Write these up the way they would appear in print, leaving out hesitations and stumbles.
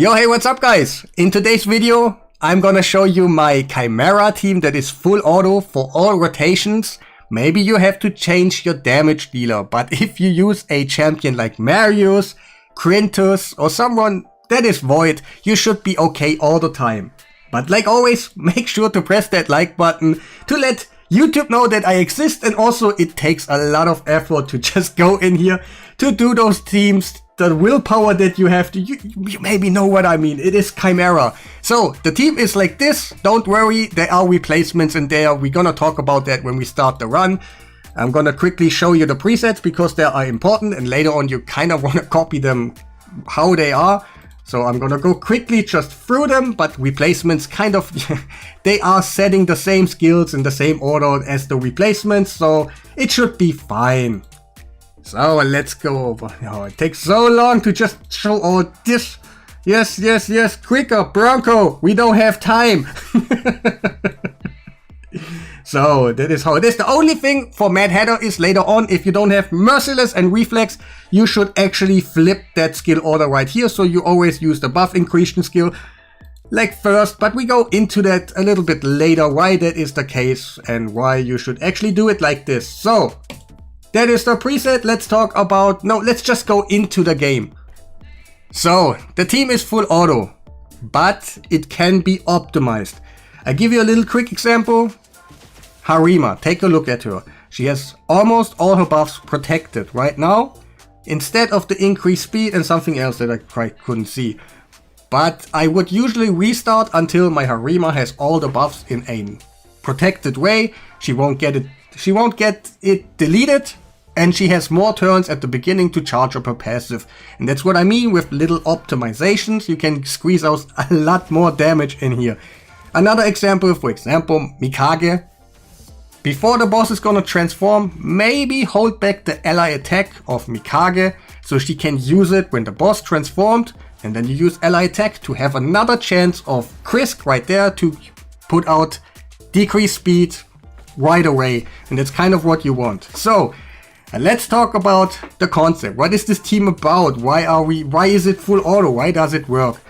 Yo, hey, what's up guys? In today's video, I'm gonna show you my CHIMERA team that is full auto for all rotations. Maybe you have to change your damage dealer, but if you use a champion like Marius, Quintus, or someone that is void, you should be okay all the time. But like always, make sure to press that like button to let YouTube know that I exist, and also it takes a lot of effort to just go in here to do those teams. The willpower that you have to, you maybe know what I mean. It is CHIMERA. So the team is like this. Don't worry, there are replacements in there. We're gonna talk about that when we start the run. I'm gonna quickly show you the presets because they are important, and later on you kind of want to copy them how they are. So I'm gonna go quickly just through them, but replacements kind of, they are setting the same skills in the same order as the replacements, so it should be fine. So let's go over. Oh, it takes so long to just show all this. Yes, quicker, Bronko, we don't have time. So that is how it is. The only thing for Mad Hatter is later on, if you don't have Merciless and Reflex, you should actually flip that skill order right here. So you always use the buff increasing skill like first, but we go into that a little bit later, why that is the case and why you should actually do it like this. So that is the preset. Let's talk about, no, let's just go into the game. So the team is full auto, but it can be optimized. I give you a little quick example. Harima, take a look at her. She has almost all her buffs protected right now, instead of the increased speed and something else that I quite couldn't see. But I would usually restart until my Harima has all the buffs in a protected way. She won't get it deleted, and she has more turns at the beginning to charge up her passive. And that's what I mean with little optimizations. You can squeeze out a lot more damage in here. Another example, for example, Mikage. Before the boss is gonna transform, maybe hold back the ally attack of Mikage so she can use it when the boss transformed, and then you use ally attack to have another chance of Krisk right there to put out decreased speed right away, and that's kind of what you want. So let's talk about the concept. What is this team about? Why is it full auto? Why does it work?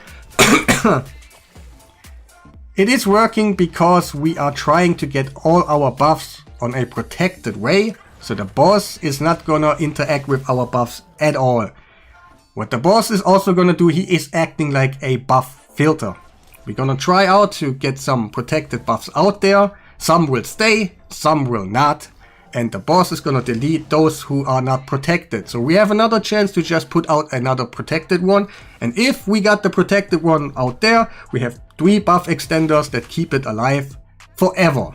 It is working because we are trying to get all our buffs on a protected way, so the boss is not gonna interact with our buffs at all. What the boss is also gonna do, he is acting like a buff filter. We're gonna try out to get some protected buffs out there. Some will stay, some will not, and the boss is gonna delete those who are not protected. So we have another chance to just put out another protected one, and if we got the protected one out there, we have 3 buff extenders that keep it alive forever.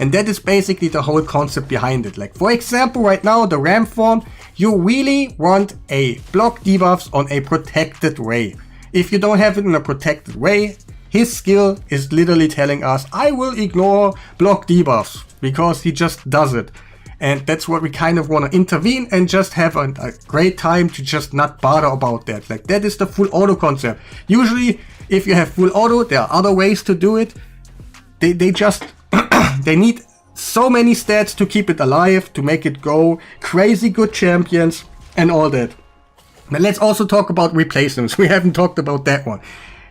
And that is basically the whole concept behind it. Like for example, right now, the Ram form, you really want a block debuffs on a protected way. If you don't have it in a protected way, his skill is literally telling us, I will ignore block debuffs, because he just does it. And that's what we kind of want to intervene and just have a great time to just not bother about that. Like that is the full auto concept. Usually if you have full auto, there are other ways to do it. They just, they need so many stats to keep it alive, to make it go crazy good champions and all that. Now let's also talk about replacements. We haven't talked about that one.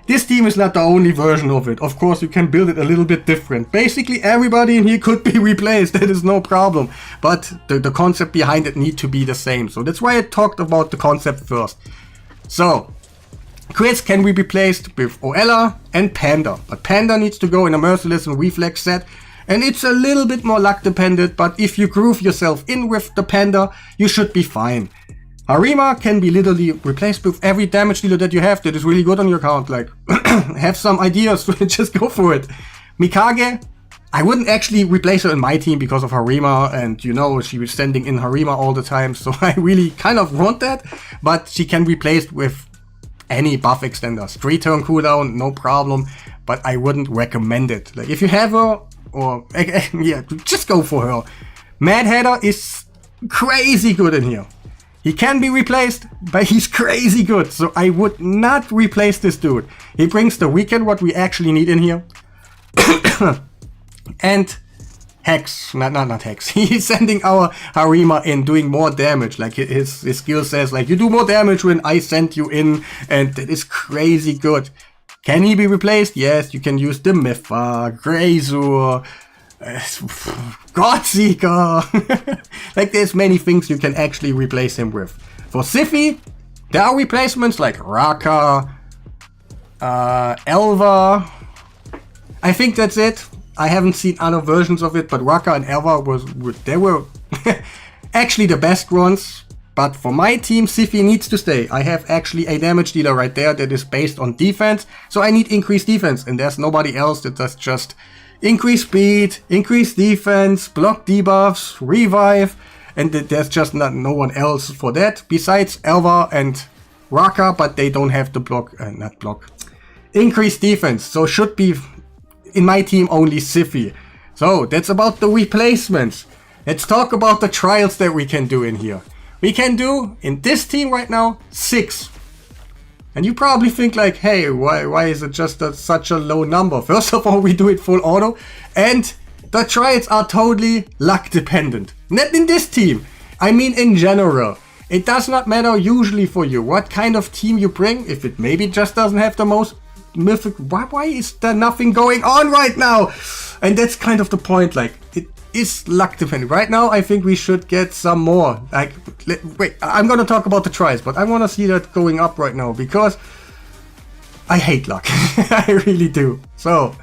This team is not the only version of it. Of course, you can build it a little bit different. Basically, everybody in here could be replaced. That is no problem. But the concept behind it need to be the same. So that's why I talked about the concept first. So, Chris can be replaced with Oella and Panda. But Panda needs to go in a Merciless and Reflex set. And it's a little bit more luck dependent. But if you groove yourself in with the Panda, you should be fine. Harima can be literally replaced with every damage dealer that you have that is really good on your account. Like, have some ideas, just go for it. Mikage, I wouldn't actually replace her in my team because of Harima, and you know, she was sending in Harima all the time, so I really kind of want that. But she can be replaced with any buff extenders. 3-turn cooldown, no problem, but I wouldn't recommend it. Like, if you have her, or, yeah, just go for her. Mad Hatter is crazy good in here. He can be replaced, but he's crazy good, so I would not replace this dude. He brings the weekend, what we actually need in here. And Hex, not Hex. He's sending our Harima in, doing more damage. Like his skill says, like, you do more damage when I send you in, and it is crazy good. Can he be replaced? Yes, you can use the Miffa, Grazur, Godseeker. Like, there's many things you can actually replace him with. For Siphi, there are replacements like Raka, Elva. I think that's it. I haven't seen other versions of it, but Raka and Elva they were actually the best ones. But for my team, Siphi needs to stay. I have actually a damage dealer right there that is based on defense, so I need increased defense, and there's nobody else that does just increase speed, increase defense, block debuffs, revive, and there's just no one else for that besides Elva and Raka, but they don't have the increase defense, so should be in my team only Siphi. So that's about the replacements. Let's talk about the trials that we can do in here. We can do in this team right now 6. And you probably think like, hey, why is it just such a low number? First of all, we do it full auto, and the trials are totally luck dependent. Not in this team, I mean in general. It does not matter usually for you what kind of team you bring. If it maybe just doesn't have the most mythic, why is there nothing going on right now? And that's kind of the point, like, it is luck dependent. Right now, I think we should get some more. Like, wait, I'm gonna talk about the tries, but I wanna see that going up right now because I hate luck. I really do. So,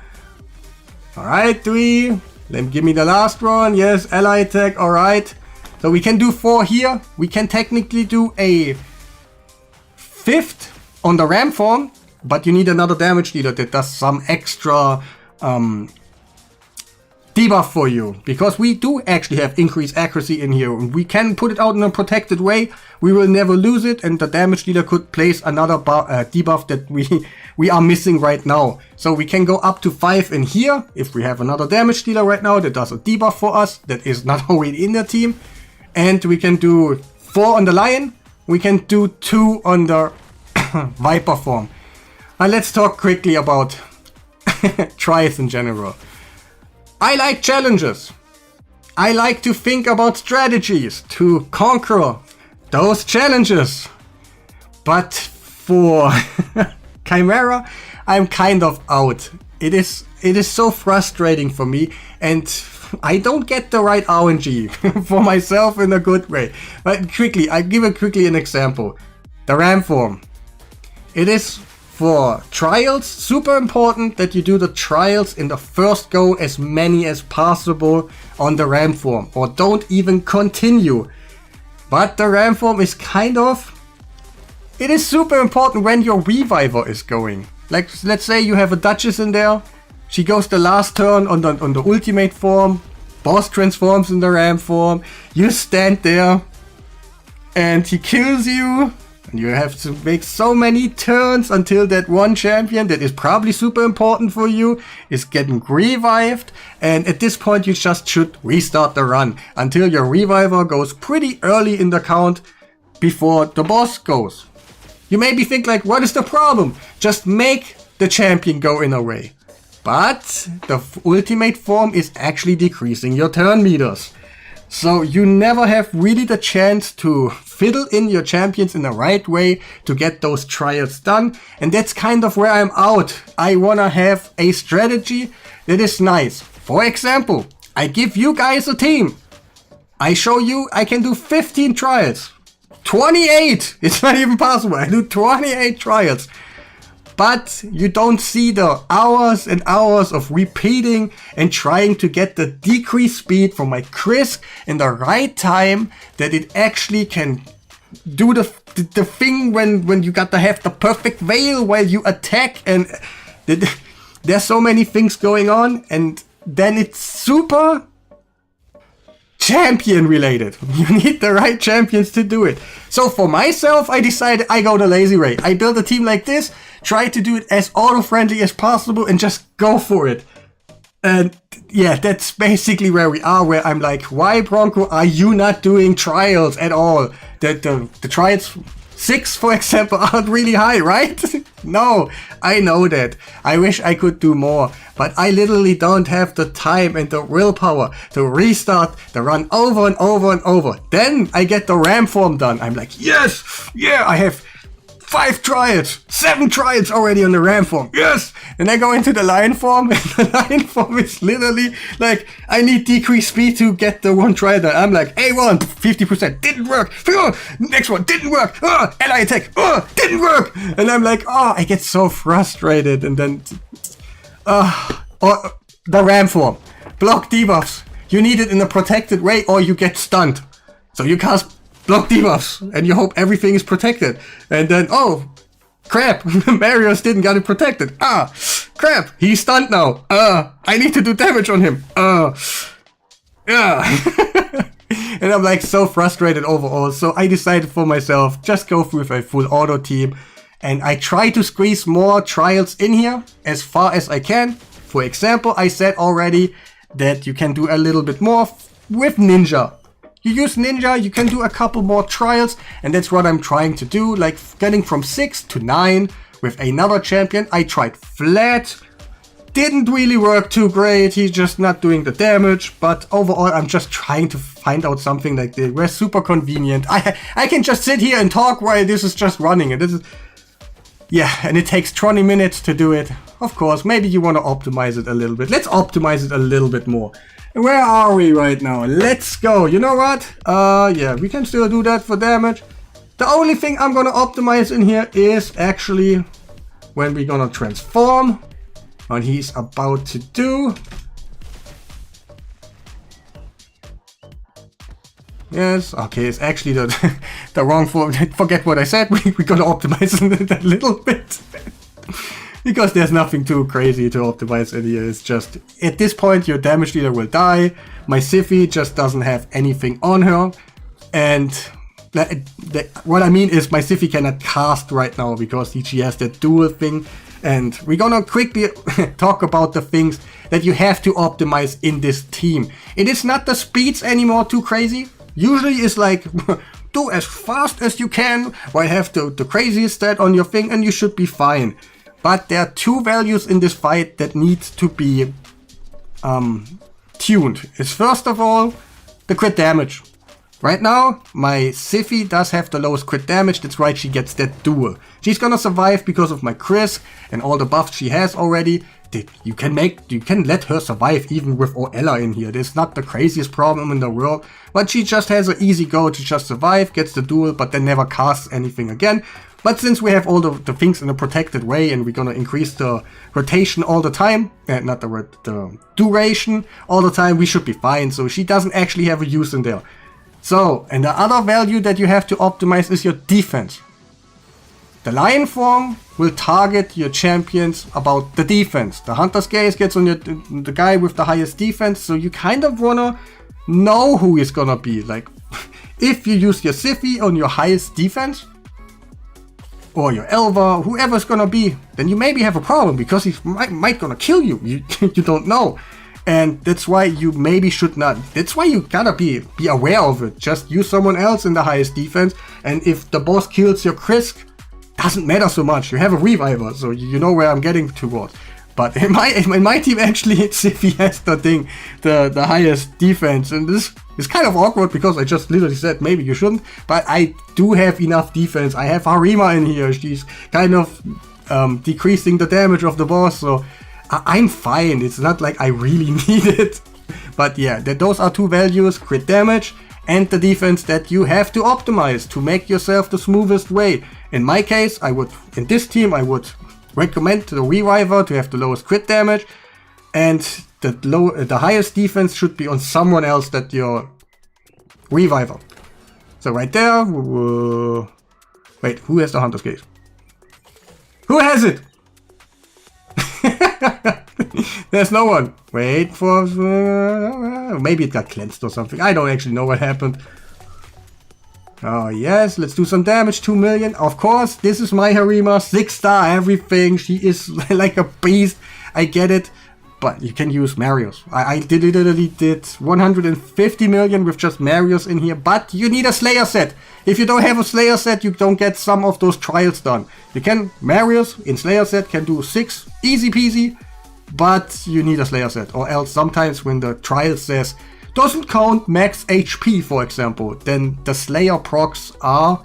alright, 3. Then give me the last one. Yes, ally attack, alright. So we can do 4 here. We can technically do a 5th on the ram form, but you need another damage dealer that does some extra debuff for you, because we do actually have increased accuracy in here. We can put it out in a protected way. We will never lose it, and the damage dealer could place another debuff that we are missing right now. So we can go up to 5 in here if we have another damage dealer right now that does a debuff for us that is not already in the team. And we can do 4 on the lion. We can do 2 on the viper form. Now let's talk quickly about tries in general. I like challenges. I like to think about strategies to conquer those challenges. But for Chimera, I'm kind of out. It is so frustrating for me, and I don't get the right RNG for myself in a good way. But quickly, I give quickly an example. The ram form. It is for trials super important that you do the trials in the first go, as many as possible on the ram form, or don't even continue. But the ram form is it is super important when your reviver is going. Like, let's say you have a Duchess in there, she goes the last turn on the ultimate form, boss transforms in the ram form, you stand there and he kills you. You have to make so many turns until that one champion that is probably super important for you is getting revived. And at this point, you just should restart the run until your reviver goes pretty early in the count before the boss goes. You maybe think like, what is the problem? Just make the champion go in a way. But the ultimate form is actually decreasing your turn meters. So you never have really the chance to fiddle in your champions in the right way to get those trials done. And that's kind of where I'm out. I wanna have a strategy that is nice. For example, I give you guys a team. I show you I can do 15 trials. 28! It's not even possible. I do 28 trials. But you don't see the hours and hours of repeating and trying to get the decreased speed from my Chris in the right time, that it actually can do the thing when you got to have the perfect veil while you attack, and there's so many things going on, and then it's super champion related. You need the right champions to do it. So for myself, I decided I go the lazy way. I build a team like this, try to do it as auto-friendly as possible, and just go for it. And yeah, that's basically where we are, where I'm like, why, Bronko, are you not doing trials at all? The trials 6, for example, aren't really high, right? No, I know that. I wish I could do more, but I literally don't have the time and the willpower to restart the run over and over and over. Then I get the ram form done. I'm like, yes, yeah, I have 5 trials, 7 trials already on the ram form. Yes! And I go into the lion form, and the lion form is literally like, I need decreased speed to get the 1 trial done. I'm like, A1, 50%, didn't work. Next one, didn't work. Ally attack, didn't work. And I'm like, I get so frustrated. And then, or the ram form, block debuffs. You need it in a protected way or you get stunned. So you cast block debuffs and you hope everything is protected, and then crap, Marius didn't get it protected. Crap, he's stunned now. I need to do damage on him. Yeah. And I'm like so frustrated overall, so I decided for myself, just go with a full auto team, and I try to squeeze more trials in here as far as I can. For example, I said already that you can do a little bit more with Ninja. You use Ninja, you can do a couple more trials, and that's what I'm trying to do, like getting from 6 to 9 with another champion. I tried Flat, didn't really work too great, he's just not doing the damage, but overall I'm just trying to find out something like this. We're super convenient. I can just sit here and talk while this is just running, and this is... Yeah, and it takes 20 minutes to do it. Of course, maybe you want to optimize it a little bit. Let's optimize it a little bit more. Where are we right now? Let's go. You know what? Yeah, we can still do that for damage. The only thing I'm gonna optimize in here is actually when we're gonna transform. What he's about to do. Yes, okay, it's actually the wrong form. Forget what I said. We're gonna optimize it a little bit. Because there's nothing too crazy to optimize in here. It's just, at this point, your damage dealer will die. My Siphi just doesn't have anything on her. And what I mean is my Siphi cannot cast right now because she has that dual thing. And we're gonna quickly talk about the things that you have to optimize in this team. It is not the speeds anymore too crazy. Usually it's like, do as fast as you can while have the craziest stat on your thing and you should be fine. But there are 2 values in this fight that need to be tuned. It's first of all, the crit damage. Right now, my Siphi does have the lowest crit damage, that's right, she gets that duel. She's gonna survive because of my Chris and all the buffs she has already. You can let her survive even with Orella in here. It's not the craziest problem in the world, but she just has an easy go to just survive, gets the duel, but then never casts anything again. But since we have all the things in a protected way and we're gonna increase the rotation all the time, not the duration all the time, we should be fine. So she doesn't actually have a use in there. So, and the other value that you have to optimize is your defense. The Lion form will target your champions about the defense. The Hunter's Gaze gets on the guy with the highest defense, so you kind of wanna know who is gonna be. Like, if you use your Siphi on your highest defense, or your Elva, whoever's gonna be, then you maybe have a problem because he might gonna kill you. You don't know. And that's why you maybe should not. That's why you gotta be aware of it. Just use someone else in the highest defense, and if the boss kills your Chris, doesn't matter so much. You have a reviver, so you know where I'm getting towards. But in my team, actually, Siphi has the highest defense, and this is kind of awkward because I just literally said maybe you shouldn't, but I do have enough defense. I have Harima in here. She's kind of decreasing the damage of the boss, so I'm fine. It's not like I really need it. But yeah, those are 2 values, crit damage and the defense, that you have to optimize to make yourself the smoothest way. In my case, in this team, I would recommend the Reviver to have the lowest crit damage, and the highest defense should be on someone else that your Reviver. So right there, wait, who has the Hunter's Gaze? Who has it? There's no one. Wait for... maybe it got cleansed or something. I don't actually know what happened. Oh yes, let's do some damage. 2 million. Of course, this is my Harima. 6-star everything. She is like a beast. I get it. but you can use Marius. I literally did 150 million with just Marius in here, but you need a Slayer set. If you don't have a Slayer set, you don't get some of those trials done. You can, Marius in Slayer set can do 6, easy peasy, but you need a Slayer set, or else sometimes when the trial says, doesn't count max HP, for example, then the Slayer procs are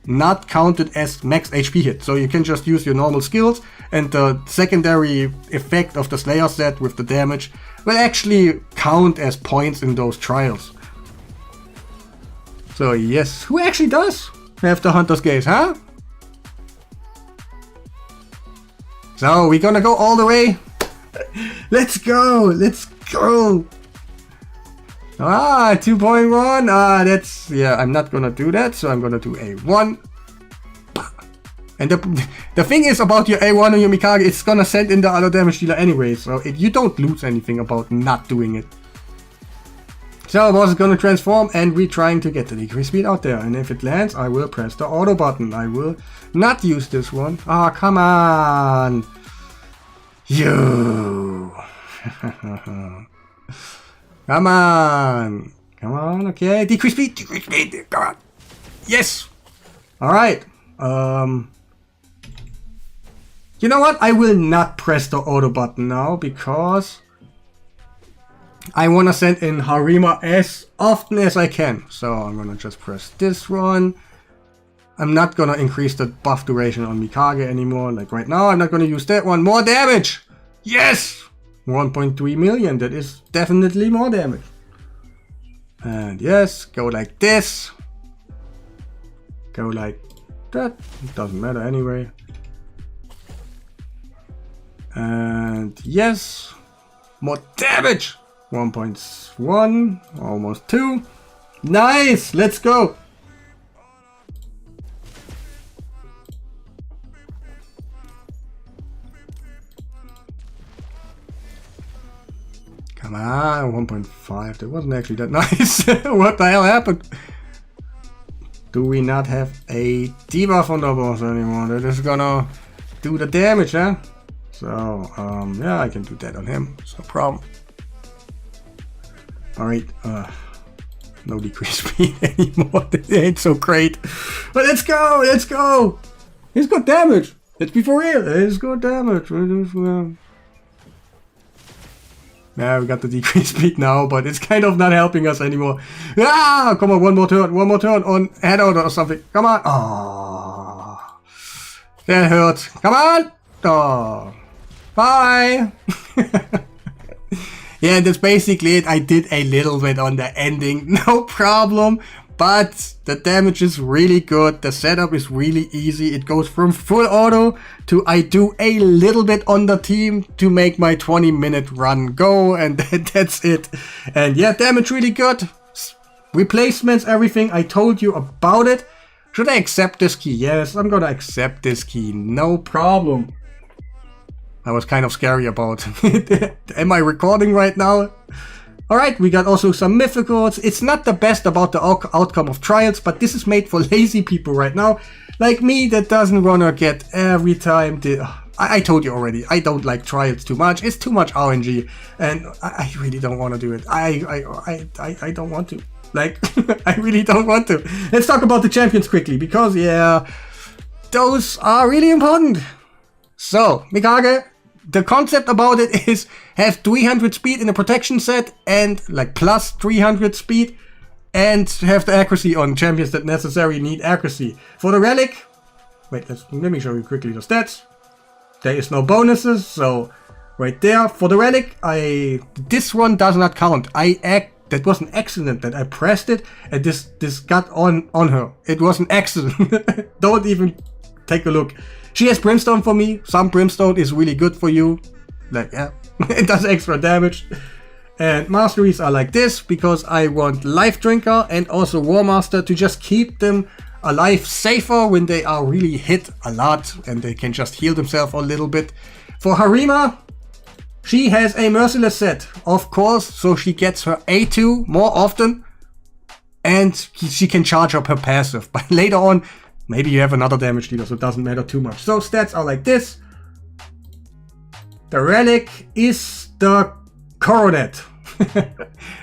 not counted as max HP hit. So you can just use your normal skills, and the secondary effect of the Slayer set with the damage will actually count as points in those trials. So yes, who actually does have the Hunter's Gaze, huh? So we're gonna go all the way. Let's go, let's go. 2.1. That's, yeah, I'm not gonna do that, so I'm gonna do A1. And the thing is about your A1 and your Mikage, it's gonna send in the other damage dealer anyway, so you don't lose anything about not doing it. So boss is gonna transform, and we're trying to get the decrease speed out there, and if it lands, I will press the auto button. I will not use this one. Come on! You! Come on! Come on, okay. Decrease speed! Decrease speed! Come on! Yes! Alright. You know what? I will not press the auto button now because I want to send in Harima as often as I can. So I'm going to just press this one. I'm not going to increase the buff duration on Mikage anymore. Like right now, I'm not going to use that one. More damage! Yes! 1.3 million. That is definitely more damage. And yes, go like this. Go like that. It doesn't matter anyway. And yes, more damage. 1.1, almost 2. Nice, let's go. Come on, 1.5. That wasn't actually that nice. What the hell happened? Do we not have a debuff on the boss anymore? That is gonna do the damage, huh? So, yeah, I can do that on him. It's no problem. Alright, no decrease speed anymore. It ain't so great. But let's go, let's go! He's got damage. Let's be for real. He's got damage. Yeah, we got the decrease speed now, but it's kind of not helping us anymore. Ah, come on, one more turn on head out or something. Come on. Oh, that hurt. Come on. Oh, bye. Yeah, that's basically it. I did a little bit on the ending, no problem. But the damage is really good. The setup is really easy. It goes from full auto to I do a little bit on the team to make my 20-minute run go. And that's it. And yeah, damage really good. Replacements, everything. I told you about it. Should I accept this key? Yes, I'm gonna accept this key. No problem. I was kind of scary about it. Am I recording right now? Alright, we got also some mythicals. It's not the best about the outcome of trials, but this is made for lazy people right now. Like me, that doesn't wanna get every time I told you already, I don't like trials too much. It's too much RNG, and I really don't want to do it. I don't want to. Like, I really don't want to. Let's talk about the champions quickly, because yeah, those are really important. So, Mikage, the concept about it is have 300 speed in a protection set and like plus 300 speed, and have the accuracy on champions that necessarily need accuracy. For the relic, wait, let me show you quickly the stats. There is no bonuses, so right there for the relic, this one does not count. That was an accident that I pressed it and this got on her. It was an accident. Don't even take a look. She has Brimstone for me. Some Brimstone is really good for you. Like, yeah, it does extra damage. And Masteries are like this because I want Life Drinker and also War Master to just keep them alive safer when they are really hit a lot and they can just heal themselves a little bit. For Harima, she has a Merciless set, of course, so she gets her A2 more often and she can charge up her passive. But later on, maybe you have another damage dealer, so it doesn't matter too much. So stats are like this. The relic is the coronet.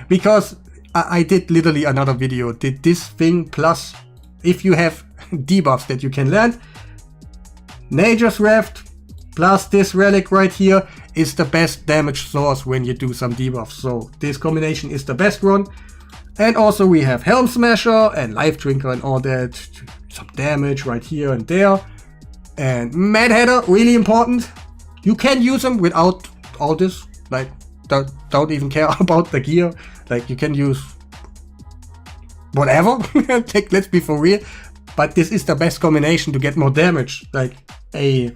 Because I did literally another video, did this thing plus if you have debuffs that you can land, Nature's Raft plus this relic right here is the best damage source when you do some debuffs. So this combination is the best one. And also we have Helm Smasher and Life Drinker and all that, some damage right here and there. And Mad Hatter, really important. You can use them without all this, like don't even care about the gear. Like you can use whatever, let's be for real. But this is the best combination to get more damage, like a,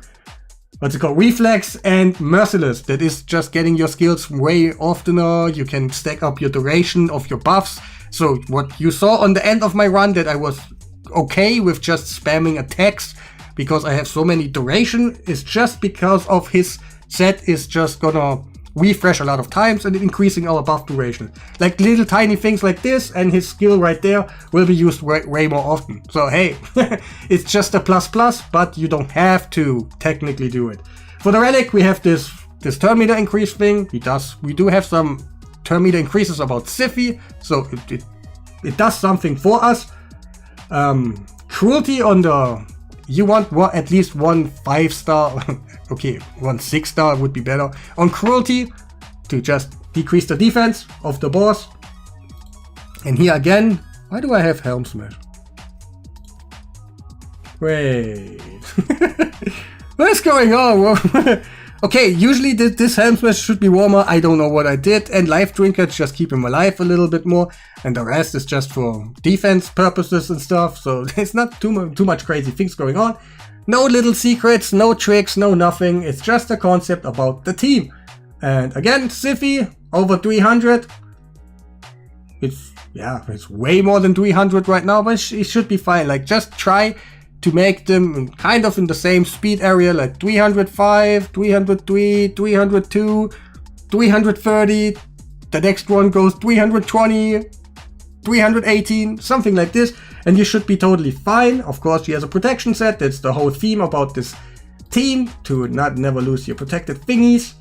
what's it called, Reflex and Merciless. That is just getting your skills way oftener. You can stack up your duration of your buffs. So what you saw on the end of my run, that I was okay with just spamming attacks because I have so many duration, is just because of his set is just gonna refresh a lot of times and increasing our buff duration. Like little tiny things like this, and his skill right there will be used way more often. So hey, it's just a plus, but you don't have to technically do it. For the relic, we have this turn meter increase thing. We do have some turn meter increases about Siffy, so it does something for us. Cruelty on the, you want at least one 5-star, okay, one 6-star would be better. On Cruelty, to just decrease the defense of the boss. And here again, why do I have Helm Smash? Wait. What's going on? Okay, usually this Helm Smash should be warmer. I don't know what I did. And Life Drinker, just keep him alive a little bit more. And the rest is just for defense purposes and stuff. So there's not too much crazy things going on. No little secrets, no tricks, no nothing. It's just a concept about the team. And again, Siffy, over 300. It's way more than 300 right now, but it should be fine. Like, just try to make them kind of in the same speed area, like 305, 303, 302, 330. The next one goes 320, 318, something like this, and you should be totally fine. Of course, she has a protection set. That's the whole theme about this team, to never lose your protected thingies.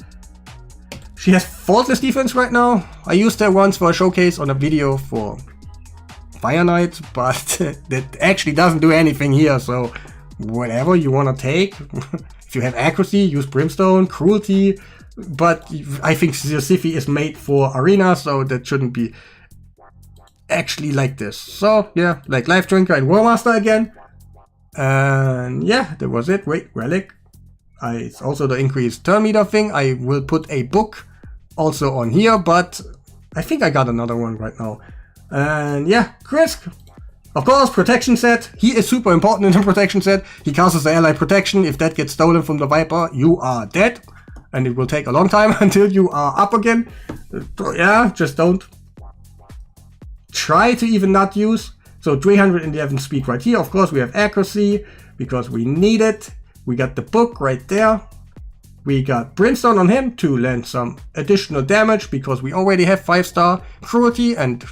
She has faultless defense right now. I used her once for a showcase on a video for Fire Knight, but that actually doesn't do anything here, so whatever you want to take. If you have accuracy, use Brimstone, Cruelty, but I think the Siffy is made for Arena, so that shouldn't be actually like this. So yeah, like Life Drinker and War Master again. And yeah, that was it. Wait, Relic. It's also the increased turn meter thing. I will put a book also on here, but I think I got another one right now. And yeah, Krisk. Of course, protection set. He is super important in the protection set. He casts the ally protection. If that gets stolen from the Viper, you are dead. And it will take a long time until you are up again. So yeah, just don't try to even not use. So 311 speed right here. Of course, we have accuracy because we need it. We got the book right there. We got Brimstone on him to land some additional damage because we already have 5-star Cruelty. And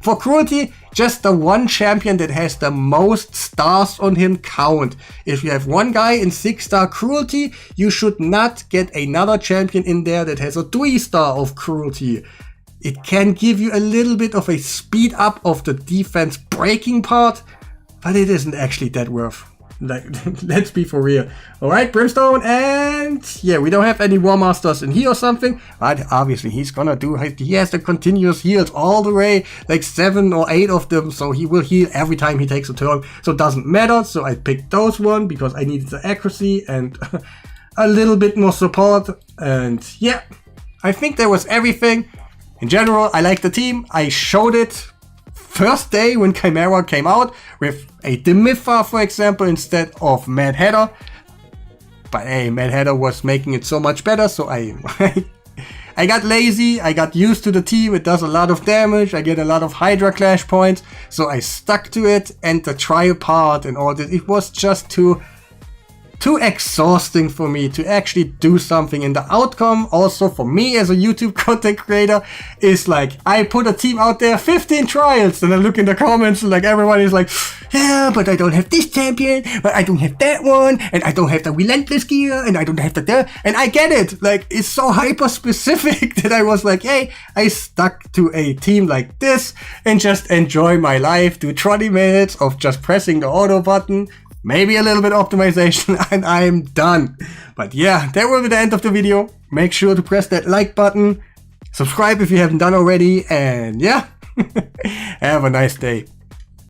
for Cruelty, just the one champion that has the most stars on him count. If you have one guy in 6-star Cruelty, you should not get another champion in there that has a 3-star of Cruelty. It can give you a little bit of a speed up of the defense breaking part, but it isn't actually that worth. Like, let's be for real. Alright, Brimstone, and yeah, we don't have any War Masters in here or something, but obviously he's gonna do, he has the continuous heals all the way, like 7 or 8 of them, so he will heal every time he takes a turn, so it doesn't matter. So I picked those one because I needed the accuracy and a little bit more support. And yeah, I think that was everything. In general, I like the team. I showed it first day when Chimera came out with a Demiffa, for example, instead of Mad Hatter. But hey, Mad Hatter was making it so much better, so I got lazy. I got used to the team. It does a lot of damage. I get a lot of Hydra Clash points, so I stuck to it. And the trial part and all that, it was just to too exhausting for me to actually do something. And the outcome also for me as a YouTube content creator is like, I put a team out there, 15 trials, and I look in the comments and like everyone is like, yeah, but I don't have this champion, but I don't have that one, and I don't have the relentless gear, and I don't have the, and I get it. Like, it's so hyper specific that I was like, hey, I stuck to a team like this and just enjoy my life, do 20 minutes of just pressing the auto button, maybe a little bit optimization, and I'm done. But yeah, that will be the end of the video. Make sure to press that like button, subscribe if you haven't done already, and yeah, have a nice day.